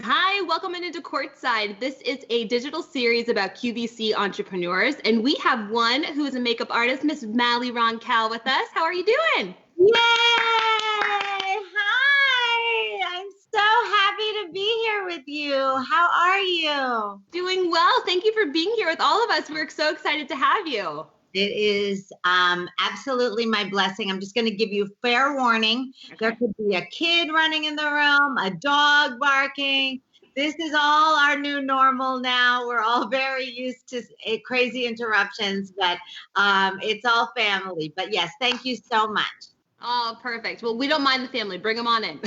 Hi, welcome into Courtside. This is a digital series about QVC entrepreneurs, and we have one who is a makeup artist, Miss Mally Roncal, with us. How are you doing? Yay! Hi! I'm so happy to be here with you. How are you? Doing well. Thank you for being here with all of us. We're so excited to have you. It is absolutely my blessing. I'm just going to give you fair warning. There Okay. could be a kid running in the room, a dog barking. This is all our new normal now. We're all very used to crazy interruptions, but it's all family. But yes, thank you so much. Oh, perfect. Well, we don't mind the family. Bring them on in.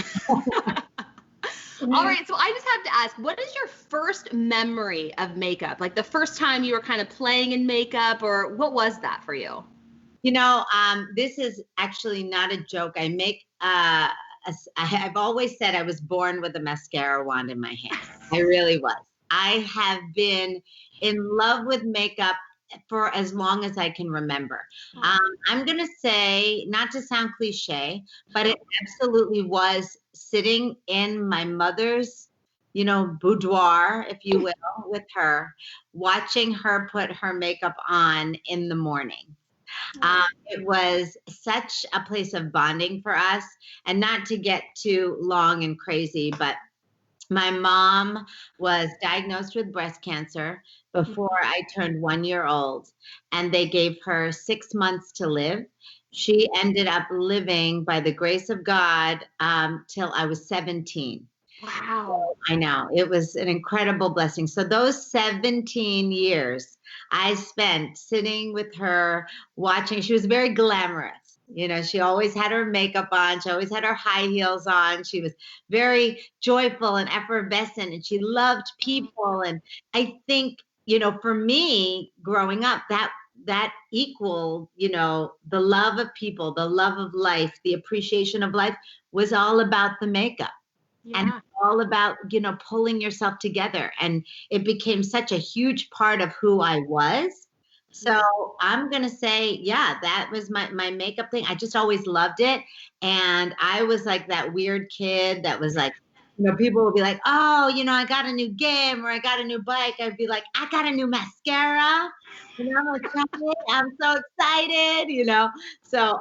All right, so I just have to ask, what is your first memory of makeup? Like the first time you were kind of playing in makeup, or what was that for you? This is actually not a joke. I've always said I was born with a mascara wand in my hand. I really was. I have been in love with makeup for as long as I can remember. Oh, I'm going to say, not to sound cliche, but it absolutely was sitting in my mother's, boudoir, if you will, with her, watching her put her makeup on in the morning. It was such a place of bonding for us, and not to get too long and crazy, but my mom was diagnosed with breast cancer before I turned 1 year old, and they gave her 6 months to live. She ended up living, by the grace of God, till I was 17. wow. I know. It was an incredible blessing. So those 17 years I spent sitting with her watching. She was very glamorous. She always had her makeup on. She always had her high heels on. She was very joyful and effervescent, and she loved people. And I think, for me growing up, that equaled, the love of people, the love of life, the appreciation of life was all about the makeup, and Yeah. all about, pulling yourself together. And it became such a huge part of who I was. So Yeah. I'm going to say, yeah, that was my makeup thing. I just always loved it. And I was like that weird kid that was like, people would be like, oh, I got a new game or I got a new bike. I'd be like, I got a new mascara. Like, "Try it. I'm so excited, So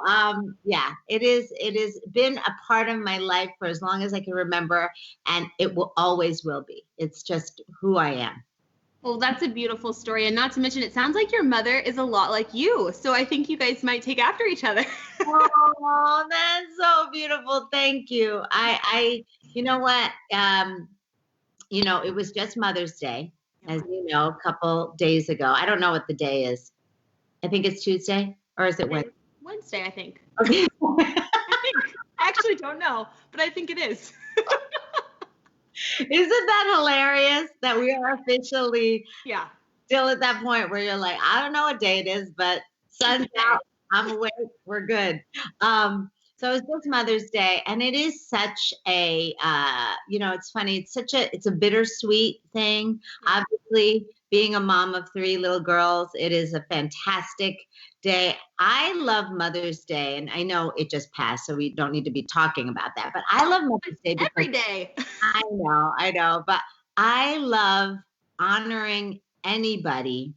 yeah, it is been a part of my life for as long as I can remember, and it will always will be. It's just who I am. Well, that's a beautiful story. And not to mention, it sounds like your mother is a lot like you. So I think you guys might take after each other. Oh, that's so beautiful. Thank you. You know what? It was just Mother's Day, as you know, a couple days ago. I don't know what the day is. I think it's Tuesday, or is it Wednesday? Today's Wednesday, I think. Okay. I think. I actually don't know, but I think it is. Isn't that hilarious that we are officially Yeah, still at that point where you're like, I don't know what day it is, but it's sun's okay. out, I'm awake, we're good. So it's just Mother's Day, and it is such a, it's funny. It's a bittersweet thing. Yeah. Obviously, being a mom of three little girls, it is a fantastic day. I love Mother's Day, and I know it just passed, so we don't need to be talking about that. But I love Mother's Day because Every day. I know, but I love honoring anybody.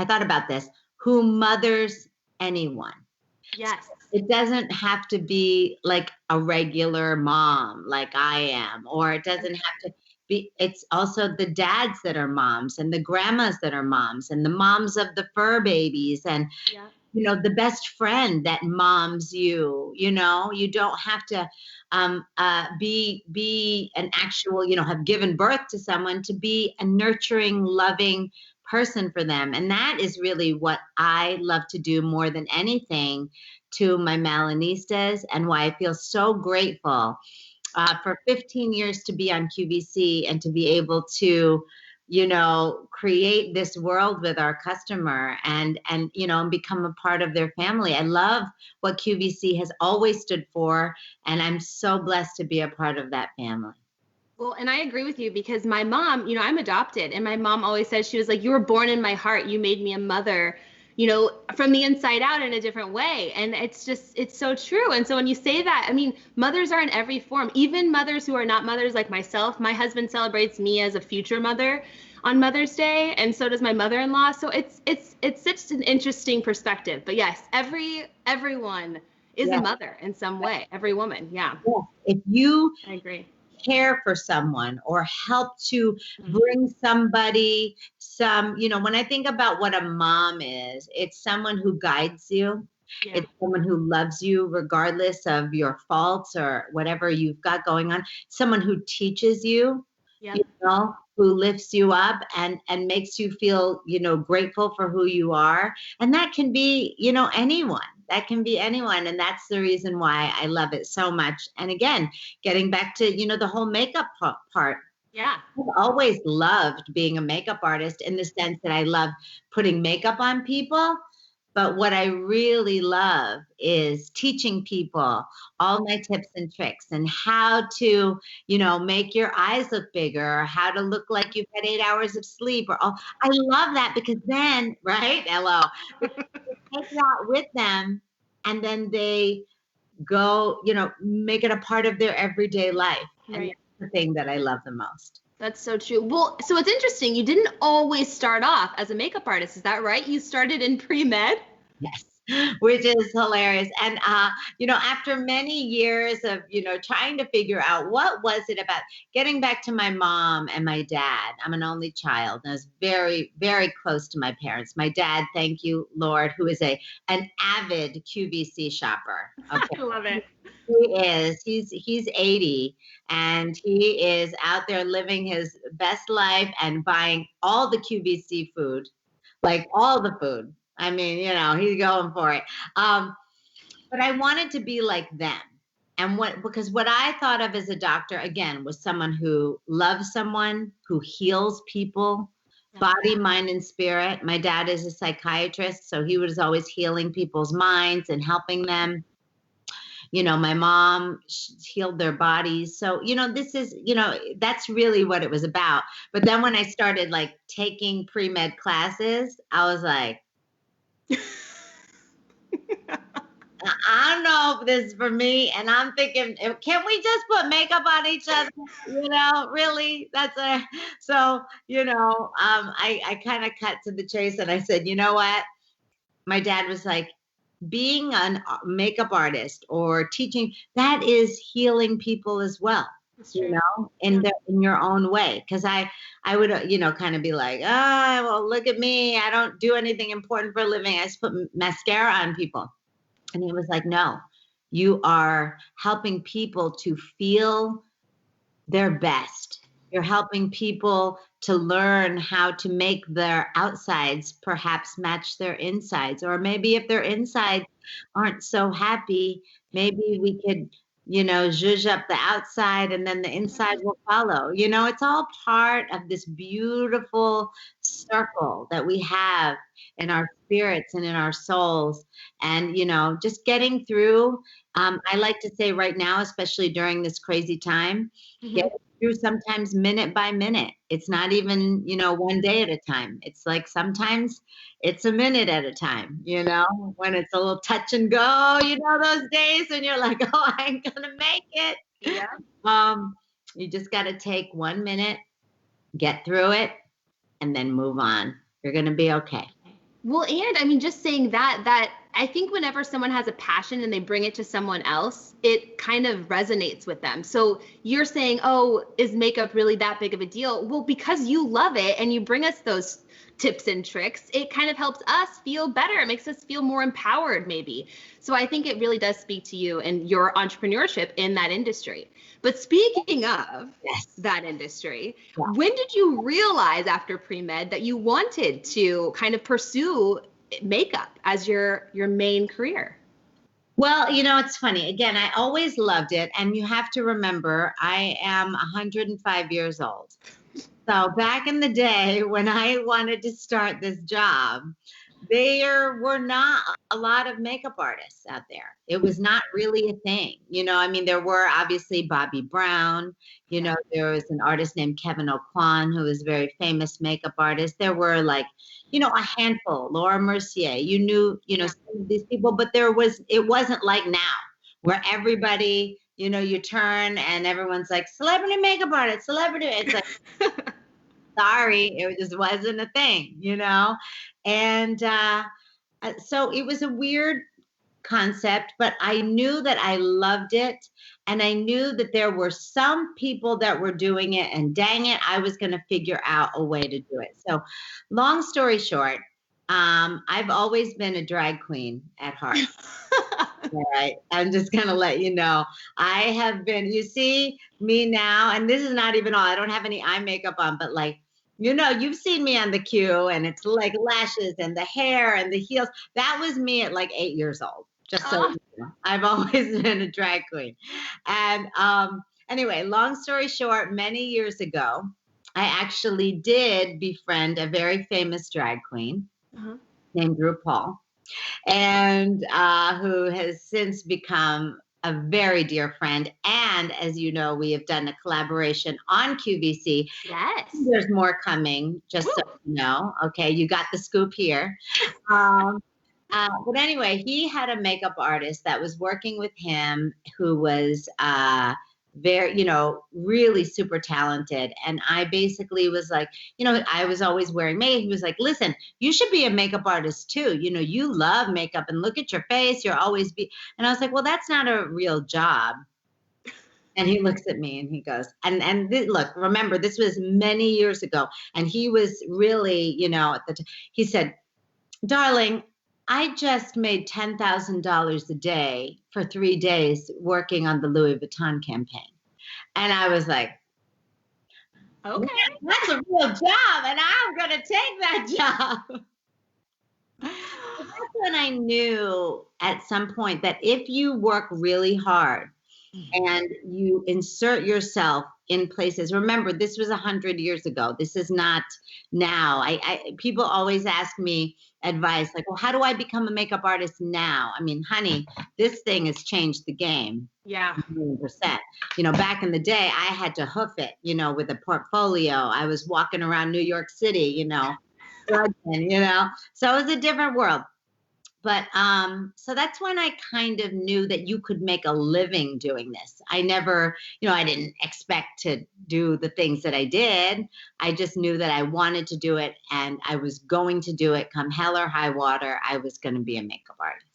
I thought about this, who mothers anyone. So Yes. it doesn't have to be like a regular mom like I am, or it doesn't have to be, it's also the dads that are moms and the grandmas that are moms and the moms of the fur babies and Yeah. the best friend that moms you. You don't have to be an actual, have given birth to someone, to be a nurturing, loving person for them. And that is really what I love to do more than anything to my Melanistas, and why I feel so grateful for 15 years to be on QVC and to be able to, create this world with our customer, and become a part of their family. I love what QVC has always stood for, and I'm so blessed to be a part of that family. Well, and I agree with you because my mom, I'm adopted, and my mom always says, she was like, you were born in my heart. You made me a mother, from the inside out in a different way. And it's so true. And so when you say that, I mean, mothers are in every form, even mothers who are not mothers like myself. My husband celebrates me as a future mother on Mother's Day, and so does my mother-in-law. So it's such an interesting perspective. But yes, everyone is a mother in some way. Every woman. Yeah. If you I agree. care for someone or help to bring somebody when I think about what a mom is, it's someone who guides you. Yeah. It's someone who loves you regardless of your faults or whatever you've got going on. Someone who teaches you, who lifts you up and makes you feel, grateful for who you are. And that can be, anyone. That can be anyone. And that's the reason why I love it so much. And again, getting back to, the whole makeup part. Yeah. I've always loved being a makeup artist in the sense that I love putting makeup on people. But what I really love is teaching people all my tips and tricks and how to, make your eyes look bigger, or how to look like you've had 8 hours of sleep. I love that because then, right, Hello, take that with them and then they go, make it a part of their everyday life. Right. And that's the thing that I love the most. That's so true. Well, so it's interesting. You didn't always start off as a makeup artist. Is that right? You started in pre-med? Yes, which is hilarious. And, after many years of, trying to figure out what was it about getting back to my mom and my dad. I'm an only child and I was very, very close to my parents. My dad, thank you, Lord, who is an avid QVC shopper. Okay. I love it. He is. He's 80 and he is out there living his best life and buying all the QVC food, like all the food. I mean, he's going for it. But I wanted to be like them. And because what I thought of as a doctor, again, was someone who loves someone, who heals people, body, mind, and spirit. My dad is a psychiatrist, so he was always healing people's minds and helping them. My mom healed their bodies. So, this is, that's really what it was about. But then when I started like taking pre-med classes, I was like, I don't know if this is for me. And I'm thinking, can we just put makeup on each other? Really? So, I kind of cut to the chase and I said, you know what? My dad was like, being a makeup artist or teaching, that is healing people as well, in your own way. Because I would, kind of be like, well, look at me. I don't do anything important for a living. I just put mascara on people. And he was like, no, you are helping people to feel their best. You're helping people to learn how to make their outsides perhaps match their insides. Or maybe if their insides aren't so happy, maybe we could, zhuzh up the outside and then the inside will follow. It's all part of this beautiful circle that we have in our spirits and in our souls. And, just getting through, I like to say right now, especially during this crazy time, get through sometimes minute by minute. It's not even, one day at a time. It's like sometimes it's a minute at a time, when it's a little touch and go, those days when you're like, oh, I ain't gonna make it. Yeah. You just got to take 1 minute, get through it, and then move on. You're going to be okay. Well, and I mean, just saying that I think whenever someone has a passion and they bring it to someone else, it kind of resonates with them. So you're saying, oh, is makeup really that big of a deal? Well, because you love it and you bring us those tips and tricks, it kind of helps us feel better. It makes us feel more empowered, maybe. So I think it really does speak to you and your entrepreneurship in that industry. But speaking of that industry, when did you realize after pre-med that you wanted to kind of pursue makeup as your main career? Well, it's funny. Again, I always loved it. And you have to remember, I am 105 years old. So back in the day when I wanted to start this job, there were not a lot of makeup artists out there. It was not really a thing. I mean, there were obviously Bobby Brown, there was an artist named Kevin Aucoin, who was a very famous makeup artist. There were like, a handful, Laura Mercier, some of these people, but it wasn't like now where everybody, you turn and everyone's like celebrity makeup artist, celebrity. It's like, sorry, it just wasn't a thing, And so it was a weird concept, but I knew that I loved it. And I knew that there were some people that were doing it, and dang it, I was going to figure out a way to do it. So long story short, I've always been a drag queen at heart. All right. I'm just going to let you know. I have been, you see me now, and this is not even all. I don't have any eye makeup on, but like, you've seen me on the queue, and it's like lashes and the hair and the heels. That was me at like 8 years old. Just so you know. I've always been a drag queen. And anyway, long story short, many years ago, I actually did befriend a very famous drag queen named RuPaul, and who has since become a very dear friend. And as you know, we have done a collaboration on QVC. Yes. There's more coming, just so you know. Okay, you got the scoop here. But anyway, he had a makeup artist that was working with him who was very, really super talented. And I basically was like, I was always wearing makeup. He was like, listen, you should be a makeup artist too. You love makeup, and look at your face. You're always and I was like, well, that's not a real job. And he looks at me and he goes, look, remember, this was many years ago. And he was really, he said, darling, I just made $10,000 a day for 3 days working on the Louis Vuitton campaign. And I was like, okay, that's a real job, and I'm going to take that job. That's when I knew at some point that if you work really hard and you insert yourself in places, remember, this was 100 years ago. This is not now. People always ask me advice like, well, how do I become a makeup artist now? I mean, honey, this thing has changed the game. Yeah. 100%. Back in the day, I had to hoof it, with a portfolio. I was walking around New York City, so it was a different world. But so that's when I kind of knew that you could make a living doing this. I never, I didn't expect to do the things that I did. I just knew that I wanted to do it, and I was going to do it come hell or high water. I was going to be a makeup artist.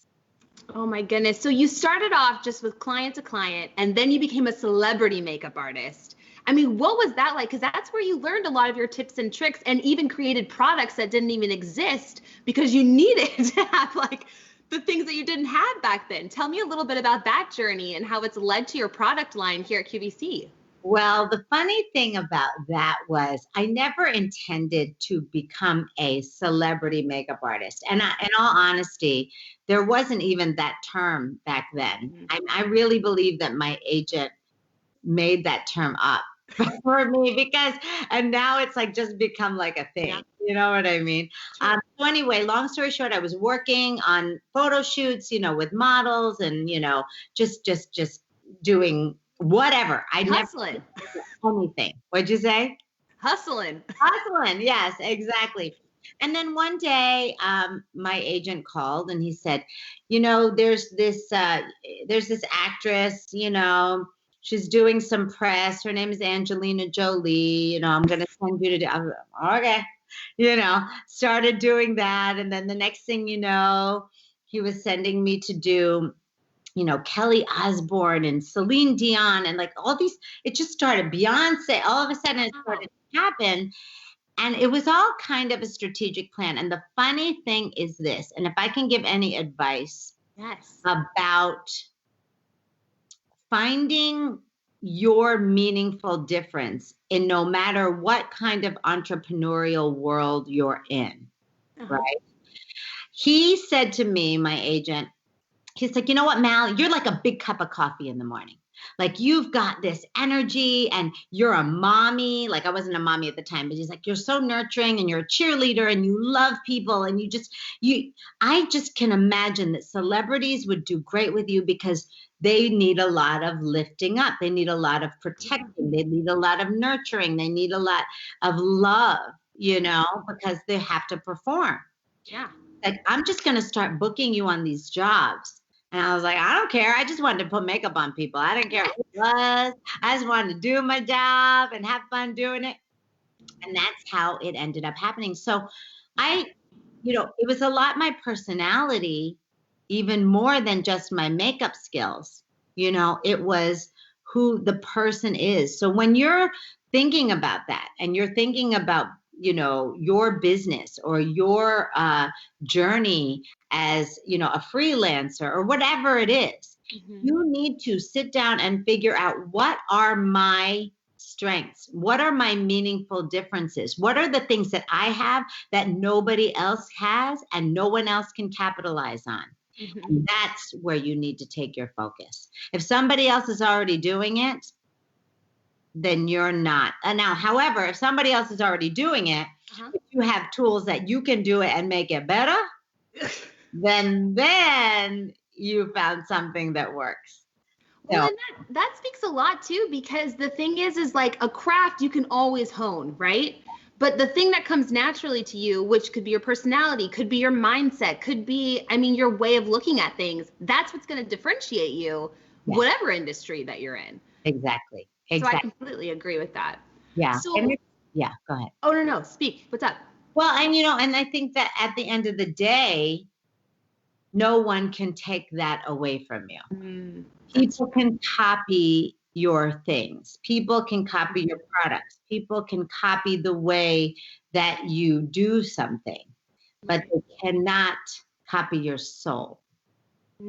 Oh my goodness. So you started off just with client to client, and then you became a celebrity makeup artist. I mean, what was that like? Because that's where you learned a lot of your tips and tricks, and even created products that didn't even exist because you needed to have like the things that you didn't have back then. Tell me a little bit about that journey and how it's led to your product line here at QVC. Well, the funny thing about that was I never intended to become a celebrity makeup artist. And in all honesty, there wasn't even that term back then. I really believe that my agent made that term up for me and now it's like just become like a thing. Yeah. You know what I mean? Sure. So anyway, long story short, I was working on photo shoots, with models and, just doing whatever. Hustling. Never anything. What'd you say? Hustling. Yes, exactly. And then one day, my agent called and he said, there's this actress, she's doing some press. Her name is Angelina Jolie. I'm going to send you to do. I was like, okay. Started doing that. And then the next thing you know, he was sending me to do, Kelly Osbourne and Celine Dion and like all these, it just started. Beyonce, all of a sudden it started to happen. And it was all kind of a strategic plan. And the funny thing is this, and if I can give any advice about finding your meaningful difference in no matter what kind of entrepreneurial world you're in, right? He said to me, my agent, he's like, you know what, Mal, you're like a big cup of coffee in the morning. Like, you've got this energy and you're a mommy. Like, I wasn't a mommy at the time, but he's like, you're so nurturing and you're a cheerleader and you love people. And I just can imagine that celebrities would do great with you because they need a lot of lifting up. They need a lot of protecting. They need a lot of nurturing. They need a lot of love, because they have to perform. Yeah. Like, I'm just going to start booking you on these jobs. And I was like, I don't care. I just wanted to put makeup on people. I didn't care who it was. I just wanted to do my job and have fun doing it. And that's how it ended up happening. So it was a lot my personality, even more than just my makeup skills. It was who the person is. So when you're thinking about that and you're thinking about your business or your journey as, a freelancer or whatever it is, you need to sit down and figure out, what are my strengths? What are my meaningful differences? What are the things that I have that nobody else has and no one else can capitalize on? And that's where you need to take your focus. If somebody else is already doing it, then you're not. Now, however, if somebody else is already doing it, if you have tools that you can do it and make it better, then you found something that works. Well, and that speaks a lot too, because the thing is like a craft you can always hone, right? But the thing that comes naturally to you, which could be your personality, could be your mindset, could be, your way of looking at things, that's what's going to differentiate you, whatever industry that you're in. Exactly. So I completely agree with that. Yeah. So, go ahead. Oh, no, speak. What's up? Well, and I think that at the end of the day, no one can take that away from you. People can copy your things. People can copy your products. People can copy the way that you do something, but they cannot copy your soul.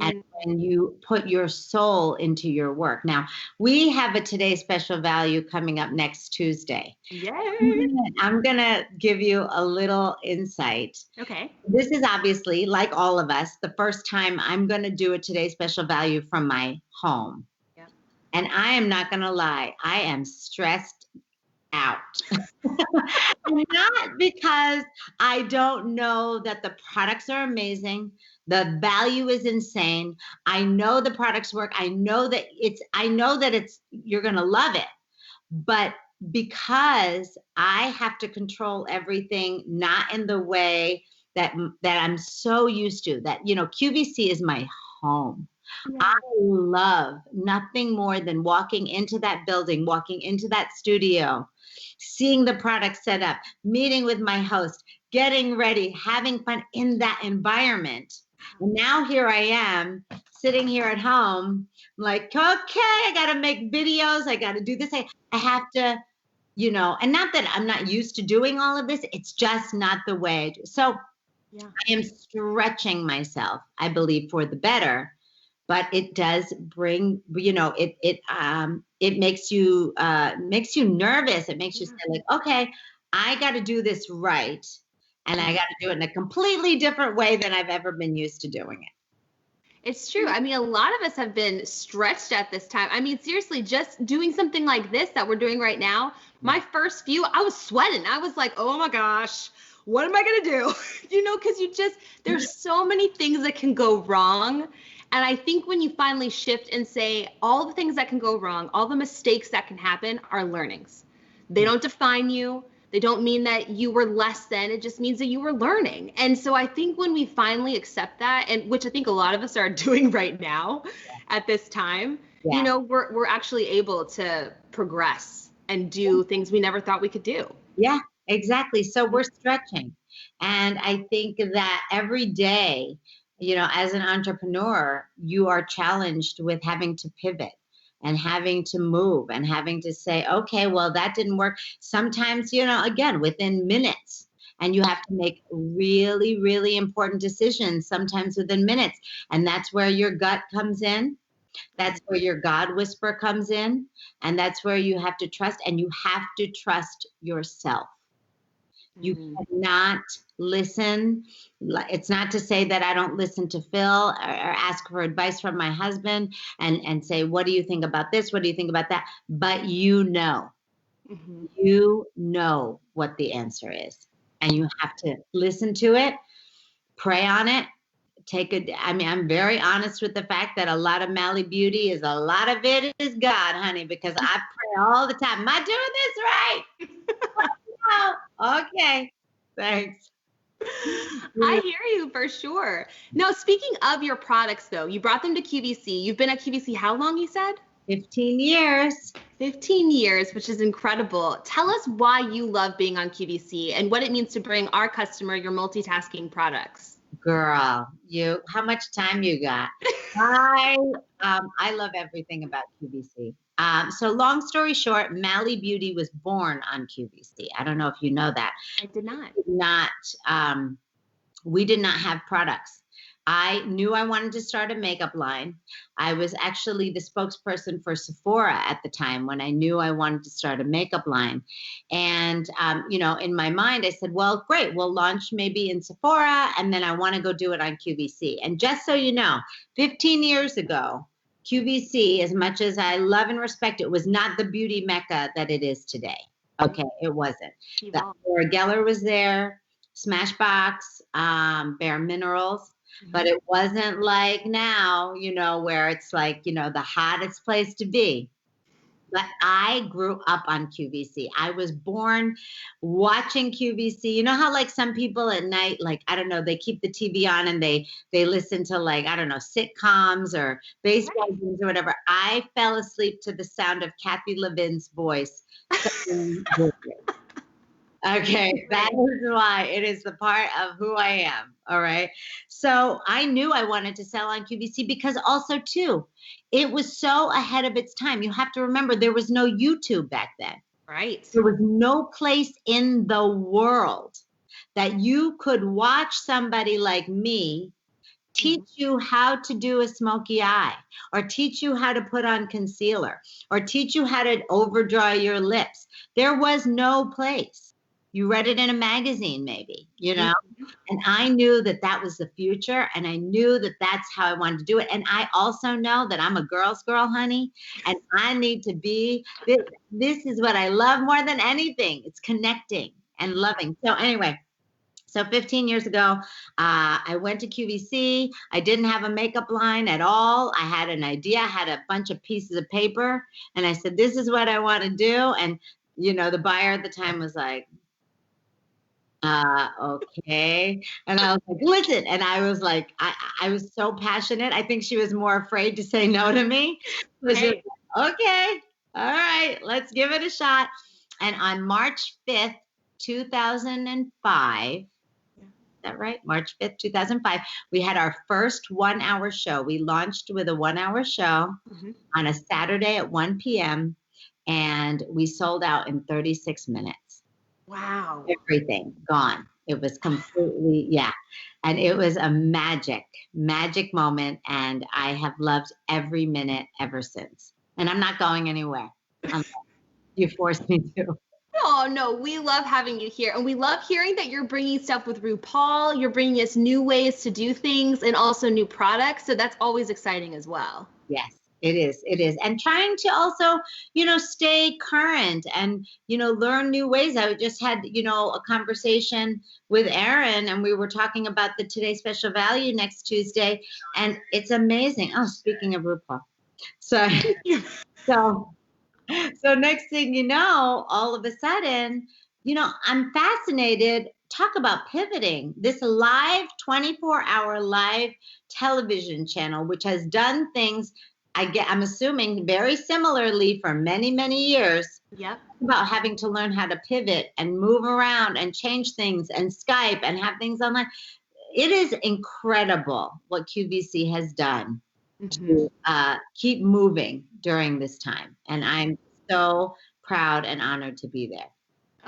And when you put your soul into your work. Now, we have a Today Special Value coming up next Tuesday. Yay! I'm going to give you a little insight. Okay. This is obviously, like all of us, the first time I'm going to do a Today Special Value from my home. Yep. And I am not going to lie, I am stressed out. Not because I don't know that the products are amazing. The value is insane. I know the products work. I know that you're going to love it. But because I have to control everything, not in the way that I'm so used to, that, QVC is my home. Yeah. I love nothing more than walking into that building, walking into that studio, seeing the product set up, meeting with my host, getting ready, having fun in that environment. And now here I am sitting here at home. I'm like, okay, I got to make videos. I got to do this. I have to, and not that I'm not used to doing all of this. It's just not the way I do. So I am stretching myself, I believe, for the better. But it does bring, it makes you nervous. It makes you say, like, okay, I got to do this right. And I got to do it in a completely different way than I've ever been used to doing it. It's true. A lot of us have been stretched at this time. Seriously, just doing something like this that we're doing right now, my first few, I was sweating. I was like, oh my gosh, what am I going to do? Because there's so many things that can go wrong. And I think when you finally shift and say all the things that can go wrong, all the mistakes that can happen are learnings. They don't define you. They don't mean that you were less than. It just means that you were learning. And so I think when we finally accept that, and which I think a lot of us are doing right now at this time, we're actually able to progress and do things we never thought we could do. Yeah, exactly. So we're stretching. And I think that every day, as an entrepreneur, you are challenged with having to pivot and having to move and having to say, okay, well, that didn't work. Sometimes, again, within minutes, and you have to make really, really important decisions, sometimes within minutes. And that's where your gut comes in. That's where your God whisper comes in. And that's where you have to trust, and you have to trust yourself. You Mm. cannot listen. It's not to say that I don't listen to Phil or ask for advice from my husband and say, what do you think about this? What do you think about that? But Mhm. you know what the answer is. And you have to listen to it, pray on it, I mean, I'm very honest with the fact that a lot of Mally Beauty is a lot of it is God, honey, because I pray all the time. Am I doing this right? No. Okay. Thanks. I hear you for sure. Now, speaking of your products, though, you brought them to QVC. You've been at QVC how long, you said? 15 years. 15 years, which is incredible. Tell us why you love being on QVC and what it means to bring our customer your multitasking products. Girl, how much time you got? I love everything about QVC. So long story short, Mally Beauty was born on QVC. I don't know if you know that. I did not. Not we did not have products. I knew I wanted to start a makeup line. I was actually the spokesperson for Sephora at the time when I knew I wanted to start a makeup line. And, in my mind, I said, well, great, we'll launch maybe in Sephora, and then I want to go do it on QVC. And just so you know, 15 years ago, QVC, as much as I love and respect it, was not the beauty mecca that it is today. Okay, it wasn't. Laura Geller was there, Smashbox, Bare Minerals, but it wasn't like now, where it's like, the hottest place to be. But I grew up on QVC. I was born watching QVC. You know how like some people at night, like, I don't know, they keep the TV on and they listen to like, I don't know, sitcoms or baseball games or whatever. I fell asleep to the sound of Kathy Levin's voice. Okay, that is why it is the part of who I am. All right. So I knew I wanted to sell on QVC because also, too, it was so ahead of its time. You have to remember there was no YouTube back then. Right. There was no place in the world that you could watch somebody like me teach you how to do a smoky eye, or teach you how to put on concealer, or teach you how to overdraw your lips. There was no place. You read it in a magazine, maybe, and I knew that that was the future, and I knew that that's how I wanted to do it. And I also know that I'm a girl's girl, honey, and I need to be, this is what I love more than anything. It's connecting and loving. So anyway, so 15 years ago, I went to QVC. I didn't have a makeup line at all. I had an idea. I had a bunch of pieces of paper, and I said, this is what I want to do. And, the buyer at the time was like, okay. And I was like, listen. And I was like, I was so passionate. I think she was more afraid to say no to me. Okay. Okay. All right. Let's give it a shot. And on March 5th, 2005, is that right? March 5th, 2005, we had our first 1-hour show. We launched with a 1-hour show on a Saturday at 1 p.m. and we sold out in 36 minutes. Wow. Everything gone. It was completely, yeah. And it was a magic moment. And I have loved every minute ever since. And I'm not going anywhere. You forced me to. Oh, no, we love having you here. And we love hearing that you're bringing stuff with RuPaul. You're bringing us new ways to do things and also new products. So that's always exciting as well. Yes. It is. It is. And trying to also, stay current and, learn new ways. I just had, a conversation with Erin, and we were talking about the Today Special Value next Tuesday. And it's amazing. Oh, speaking of RuPaul. So next thing you know, all of a sudden, I'm fascinated. Talk about pivoting. This live 24-hour live television channel, which has done things, I'm assuming very similarly for many, many years. Yep. About having to learn how to pivot and move around and change things and Skype and have things online. It is incredible what QVC has done to keep moving during this time. And I'm so proud and honored to be there.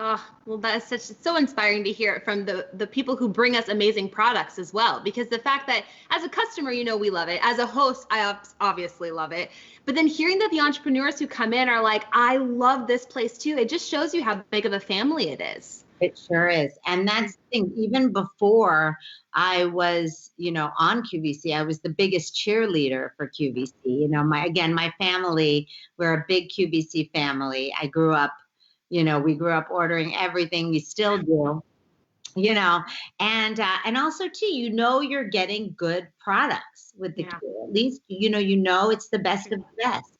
Oh, well, it's so inspiring to hear it from the people who bring us amazing products as well. Because the fact that as a customer, we love it. As a host, I obviously love it. But then hearing that the entrepreneurs who come in are like, I love this place too. It just shows you how big of a family it is. It sure is. And that's the thing. Even before I was, on QVC, I was the biggest cheerleader for QVC. My family, we're a big QVC family. I grew up, we grew up ordering everything. We still do. you know and also too, you're getting good products with the Yeah. at least it's the best of the best.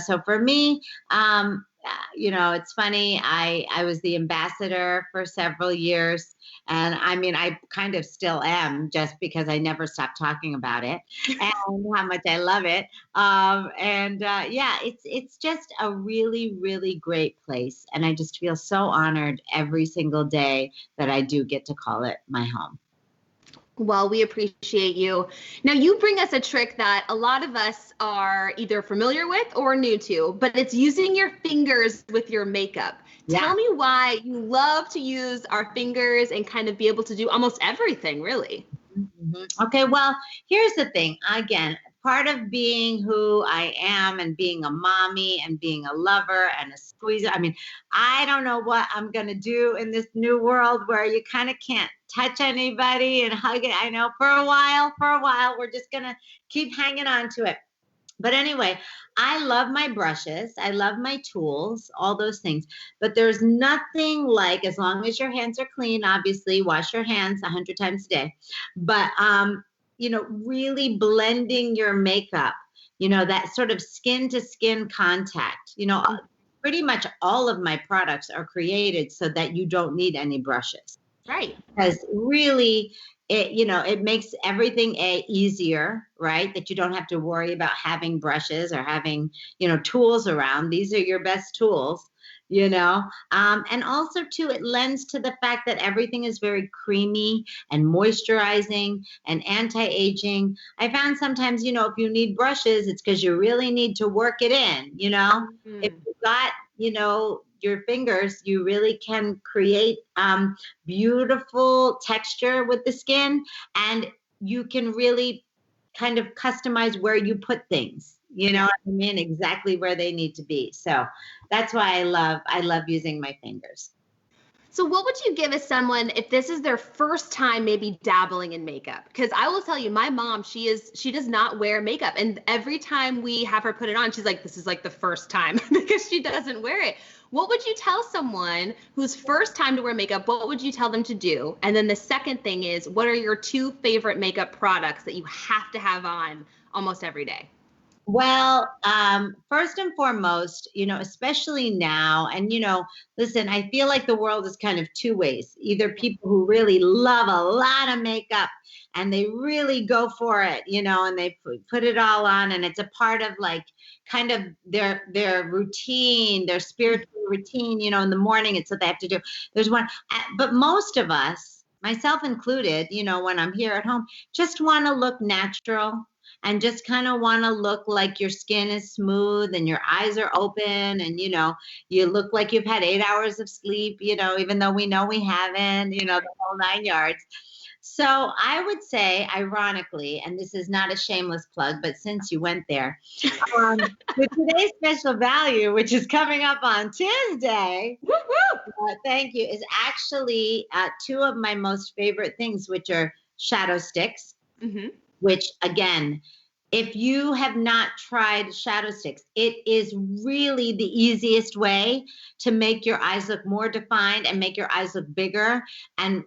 So for me, it's funny, I was the ambassador for several years, and I mean, I kind of still am, just because I never stop talking about it and how much I love it. It's just a really, really great place, and I just feel so honored every single day that I do get to call it my home. Well, we appreciate you. Now, you bring us a trick that a lot of us are either familiar with or new to, but it's using your fingers with your makeup. Yeah. Tell me why you love to use our fingers and kind of be able to do almost everything, really. Mm-hmm. Okay, well, here's the thing. Again, part of being who I am and being a mommy and being a lover and a squeezer. I mean, I don't know what I'm going to do in this new world where you kind of can't touch anybody and hug it. I know for a while, we're just going to keep hanging on to it. But anyway, I love my brushes. I love my tools, all those things. But there's nothing like, as long as your hands are clean, obviously, wash your hands 100 times a day. But, really blending your makeup, that sort of skin to skin contact. Pretty much all of my products are created so that you don't need any brushes. Right. Because really, it makes everything easier, right? That you don't have to worry about having brushes or having, tools around. These are your best tools, and also too, it lends to the fact that everything is very creamy and moisturizing and anti-aging. I found sometimes, if you need brushes, it's because you really need to work it in, If you've got, your fingers, you really can create beautiful texture with the skin, and you can really kind of customize where you put things, what I mean, exactly where they need to be. So that's why I love using my fingers. So what would you give as someone if this is their first time maybe dabbling in makeup? Because I will tell you, my mom, she does not wear makeup. And every time we have her put it on, she's like, this is like the first time because she doesn't wear it. What would you tell someone whose first time to wear makeup? What would you tell them to do? And then the second thing is, what are your 2 favorite makeup products that you have to have on almost every day? Well, first and foremost, especially now, and, listen, I feel like the world is kind of 2 ways. Either people who really love a lot of makeup and they really go for it, and they put it all on, and it's a part of, like, kind of their routine, their spiritual routine, in the morning, it's what they have to do. There's one, but most of us, myself included, when I'm here at home, just want to look natural. And just kind of want to look like your skin is smooth and your eyes are open, and you look like you've had 8 hours of sleep, even though we know we haven't, the whole 9 yards. So I would say, ironically, and this is not a shameless plug, but since you went there, with today's special value, which is coming up on Tuesday, thank you, is actually 2 of my most favorite things, which are shadow sticks. Mm-hmm. Which, again, if you have not tried shadow sticks, it is really the easiest way to make your eyes look more defined and make your eyes look bigger, and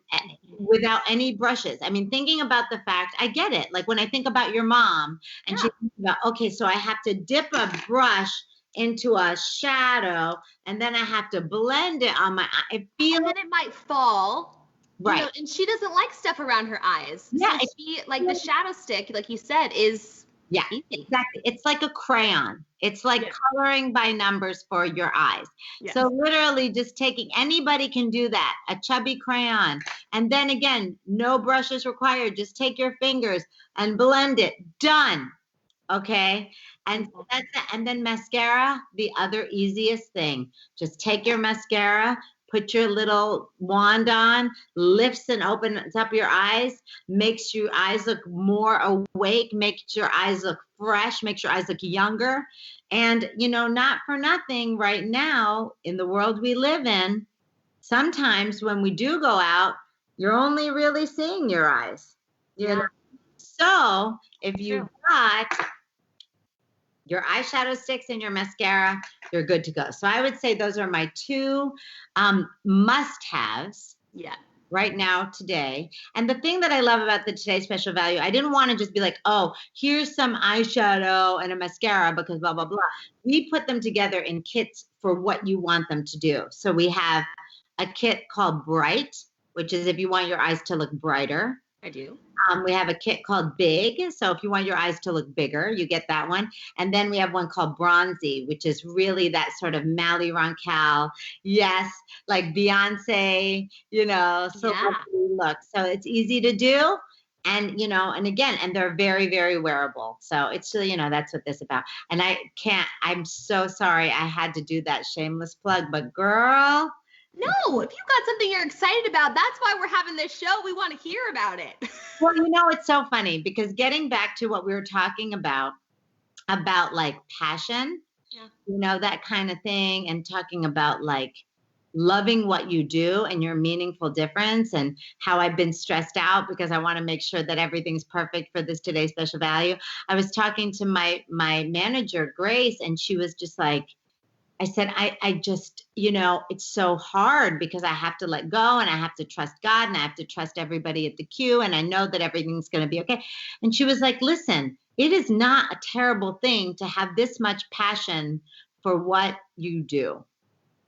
without any brushes. I mean, thinking about the fact, I get it. Like when I think about your mom and she thinks about, okay, so I have to dip a brush into a shadow and then I have to blend it on my eye. And then it might fall. Right. And she doesn't like stuff around her eyes. Yeah. So she, like the shadow stick, like you said, is easy. Exactly. It's like a crayon. It's like coloring by numbers for your eyes. Yes. So literally just taking, anybody can do that, a chubby crayon. And then again, no brushes required. Just take your fingers and blend it. Done. Okay. And that's it. And then mascara, the other easiest thing. Just take your mascara, put your little wand on, lifts and opens up your eyes, makes your eyes look more awake, makes your eyes look fresh, makes your eyes look younger. And, not for nothing right now in the world we live in, sometimes when we do go out, you're only really seeing your eyes. You know? So if you've got your eyeshadow sticks and your mascara, you're good to go. So I would say those are my two must-haves. Yeah. Right now, today. And the thing that I love about the Today Special Value, I didn't want to just be like, oh, here's some eyeshadow and a mascara because blah, blah, blah. We put them together in kits for what you want them to do. So we have a kit called Bright, which is if you want your eyes to look brighter. I do. We have a kit called Big. So if you want your eyes to look bigger, you get that one. And then we have one called Bronzy, which is really that sort of Mally Roncal. Yes, like Beyonce, you know, look. So it's easy to do. And, you know, and again, and they're very, very wearable. So it's, you know, that's what this is about. And I'm so sorry I had to do that shameless plug, but girl. No, if you've got something you're excited about, that's why we're having this show. We want to hear about it. Well, you know, it's so funny because getting back to what we were talking about like passion, you know, that kind of thing, and talking about like loving what you do and your meaningful difference, and how I've been stressed out because I want to make sure that everything's perfect for this Today's Special Value. I was talking to my manager, Grace, and she was just like, I said, I just, you know, it's so hard because I have to let go and I have to trust God and I have to trust everybody at the queue. And I know that everything's going to be okay. And she was like, listen, it is not a terrible thing to have this much passion for what you do,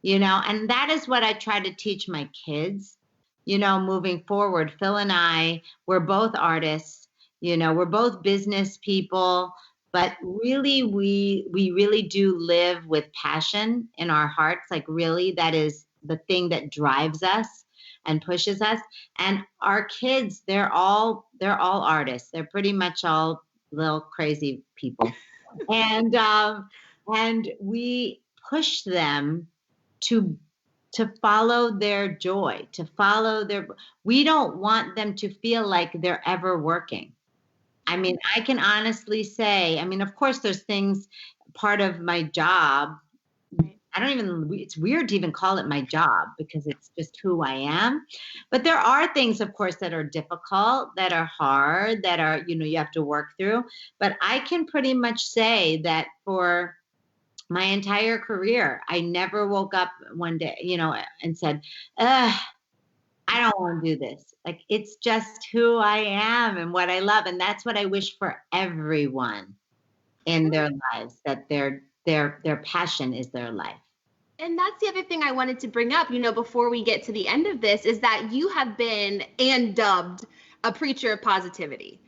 you know, and that is what I try to teach my kids, you know, moving forward. Phil and I, we're both artists, you know, we're both business people. But really, we really do live with passion in our hearts. Like really, that is the thing that drives us and pushes us. And our kids, they're all artists. They're pretty much all little crazy people. And we push them to follow their joy, to follow we don't want them to feel like they're ever working. I mean, I can honestly say, I mean, of course, there's things, part of my job. It's weird to even call it my job because it's just who I am. But there are things, of course, that are difficult, that are hard, that are, you know, you have to work through. But I can pretty much say that for my entire career, I never woke up one day, you know, and said, I don't want to do this. Like, it's just who I am and what I love. And that's what I wish for everyone in their lives, that their passion is their life. And that's the other thing I wanted to bring up, you know, before we get to the end of this, is that you have been and dubbed a preacher of positivity.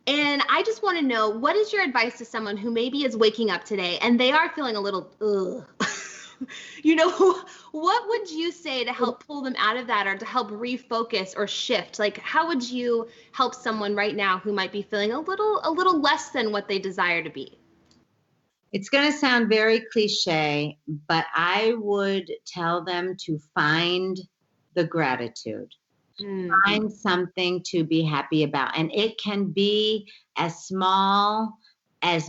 And I just want to know, what is your advice to someone who maybe is waking up today and they are feeling a little, you know, what would you say to help pull them out of that, or to help refocus or shift? Like, how would you help someone right now who might be feeling a little less than what they desire to be? It's going to sound very cliche, but I would tell them to find the gratitude. Find something to be happy about. And it can be as small, as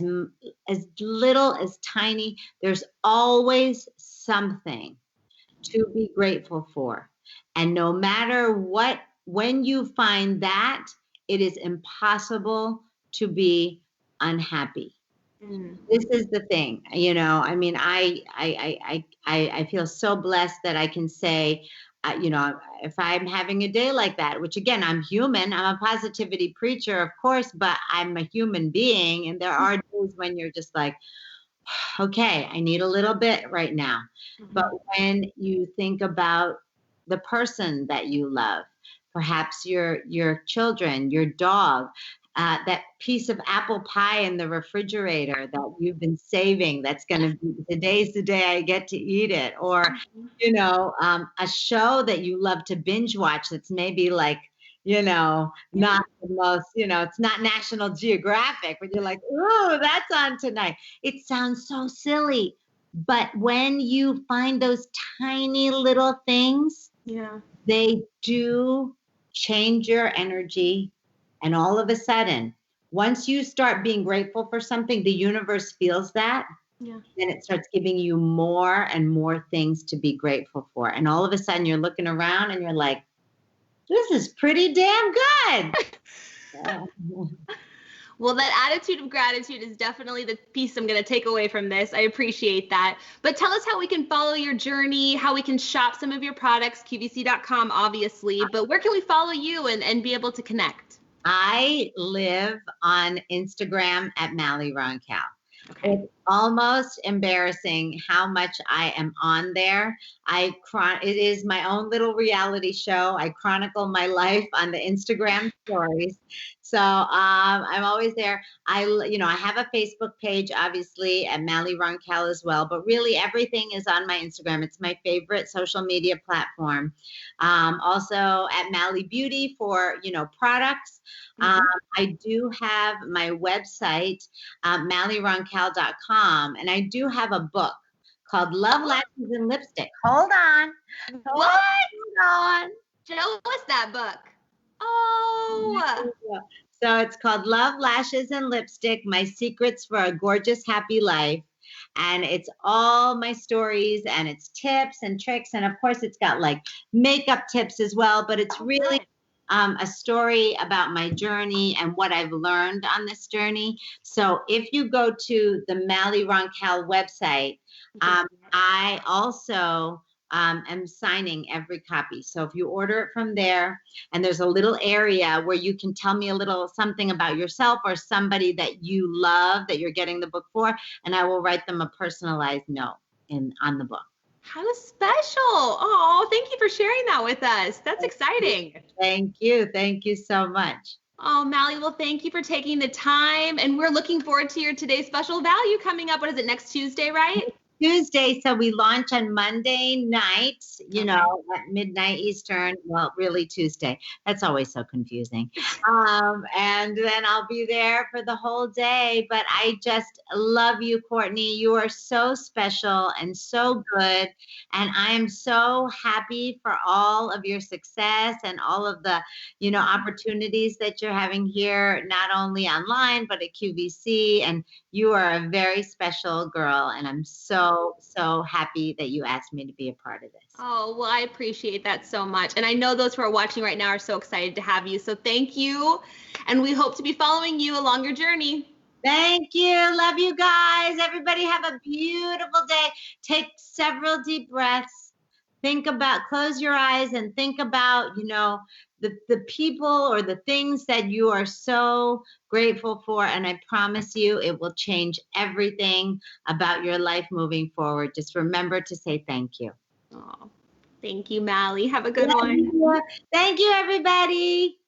little, as tiny. There's always something to be grateful for. And no matter what, when you find that, it is impossible to be unhappy. This is the thing, you know, I mean, I feel so blessed that I can say, you know, if I'm having a day like that, which again, I'm human, I'm a positivity preacher, of course, but I'm a human being. And there are days when you're just like, okay, I need a little bit right now. But when you think about the person that you love, perhaps your children, your dog, that piece of apple pie in the refrigerator that you've been saving, that's going to be, today's the day I get to eat it. Or, you know, a show that you love to binge watch that's maybe like, you know, not the most, you know, it's not National Geographic, but you're like, ooh, that's on tonight. It sounds so silly. But when you find those tiny little things, they do change your energy. And all of a sudden, once you start being grateful for something, the universe feels that. Yeah. And it starts giving you more and more things to be grateful for. And all of a sudden you're looking around and you're like, this is pretty damn good. Well, that attitude of gratitude is definitely the piece I'm going to take away from this. I appreciate that. But tell us how we can follow your journey, how we can shop some of your products, QVC.com, obviously. But where can we follow you and be able to connect? I live on Instagram at Mally Roncal. Okay. It's almost embarrassing how much I am on there. It is my own little reality show. I chronicle my life on the Instagram stories. So I'm always there. I have a Facebook page, obviously, at Mally Roncal as well. But really, everything is on my Instagram. It's my favorite social media platform. Also at Mally Beauty for products. I do have my website, MallyRoncal.com, and I do have a book called Love, Lashes, and Lipstick. Hold on. What? Hold on. Show us that book. Oh. So it's called Love, Lashes, and Lipstick, My Secrets for a Gorgeous, Happy Life. And it's all my stories and it's tips and tricks. And of course, it's got like makeup tips as well, but it's really a story about my journey and what I've learned on this journey. So if you go to the Mally Roncal website, I also am signing every copy. So if you order it from there, and there's a little area where you can tell me a little something about yourself or somebody that you love that you're getting the book for, and I will write them a personalized note on the book. How special. Oh, thank you for sharing that with us. That's exciting. Thank you. Thank you so much. Oh, Mally, well, thank you for taking the time. And we're looking forward to your Today's Special Value coming up. What is it, next Tuesday, right? Tuesday, so we launch on Monday night, at midnight Eastern. Well, really Tuesday. That's always so confusing. And then I'll be there for the whole day. But I just love you, Courtney. You are so special and so good. And I am so happy for all of your success and all of the, opportunities that you're having here, not only online, but at QVC. And you are a very special girl. And I'm so happy that you asked me to be a part of this. Oh, well, I appreciate that so much. And I know those who are watching right now are so excited to have you. So thank you. And we hope to be following you along your journey. Thank you. Love you guys. Everybody have a beautiful day. Take several deep breaths. Close your eyes and think about, the people or the things that you are so grateful for. And I promise you, it will change everything about your life moving forward. Just remember to say thank you. Oh, thank you, Mally. Have a good one. Thank you, everybody.